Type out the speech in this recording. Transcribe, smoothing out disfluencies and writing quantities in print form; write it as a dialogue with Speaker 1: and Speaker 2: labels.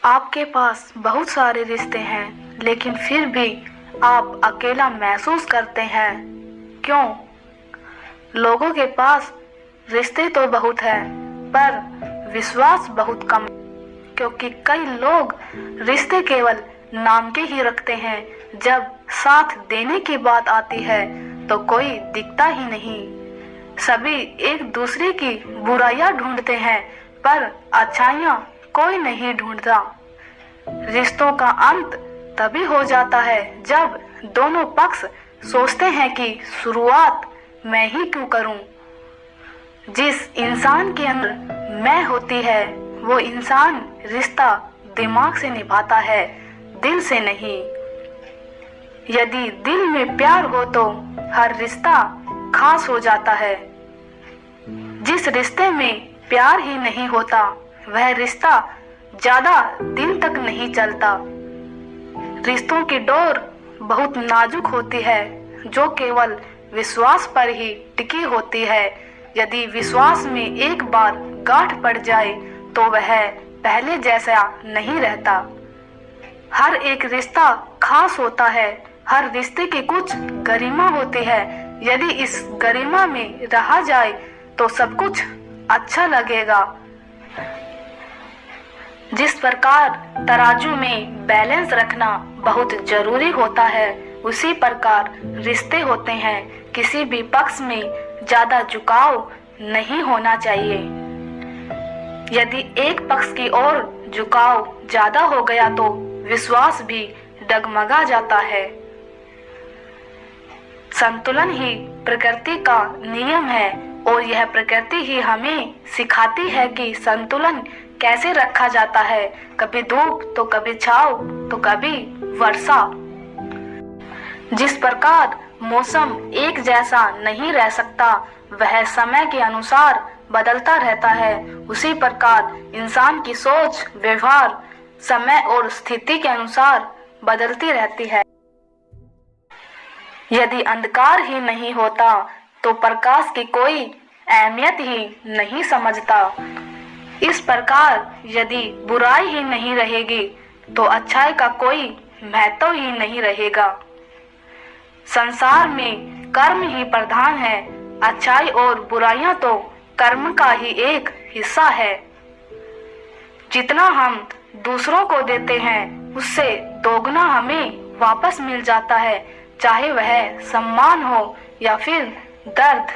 Speaker 1: आपके पास बहुत सारे रिश्ते हैं, लेकिन फिर भी आप अकेला महसूस करते हैं। क्यों? लोगों के पास रिश्ते तो बहुत हैं, पर विश्वास बहुत कम। क्योंकि कई लोग रिश्ते केवल नाम के ही रखते हैं, जब साथ देने की बात आती है तो कोई दिखता ही नहीं। सभी एक दूसरे की बुराइयां ढूंढते हैं, पर अच्छाइयां कोई नहीं ढूंढता। रिश्तों का अंत तभी हो जाता है जब दोनों पक्ष सोचते हैं कि शुरुआत मैं ही क्यों करूं। जिस इंसान के अंदर मैं होती है, वो इंसान रिश्ता दिमाग से निभाता है, दिल से नहीं। यदि दिल में प्यार हो तो हर रिश्ता खास हो जाता है। जिस रिश्ते में प्यार ही नहीं होता, वह रिश्ता ज्यादा दिन तक नहीं चलता। रिश्तों की डोर बहुत नाजुक होती है, जो केवल विश्वास पर ही टिकी होती है। यदि विश्वास में एक बार गांठ पड़ जाए तो वह पहले जैसा नहीं रहता। हर एक रिश्ता खास होता है, हर रिश्ते की कुछ गरिमा होती है। यदि इस गरिमा में रहा जाए तो सब कुछ अच्छा लगेगा। जिस प्रकार तराजू में बैलेंस रखना बहुत जरूरी होता है, उसी प्रकार रिश्ते होते हैं। किसी भी पक्ष में ज्यादा झुकाव नहीं होना चाहिए। यदि एक पक्ष की ओर झुकाव ज्यादा हो गया तो विश्वास भी डगमगा जाता है। संतुलन ही प्रकृति का नियम है, और यह प्रकृति ही हमें सिखाती है कि संतुलन कैसे रखा जाता है। कभी धूप तो कभी छांव तो कभी वर्षा। जिस प्रकार मौसम एक जैसा नहीं रह सकता, वह समय के अनुसार बदलता रहता है, उसी प्रकार इंसान की सोच, व्यवहार समय और स्थिति के अनुसार बदलती रहती है। यदि अंधकार ही नहीं होता तो प्रकाश की कोई अहमियत ही नहीं समझता। इस प्रकार यदि बुराई ही नहीं रहेगी तो अच्छाई का कोई महत्व ही नहीं रहेगा। संसार में कर्म ही प्रधान है। अच्छाई और बुराइयां तो कर्म का ही एक हिस्सा है। जितना हम दूसरों को देते हैं, उससे दोगुना हमें वापस मिल जाता है, चाहे वह सम्मान हो या फिर दर्द।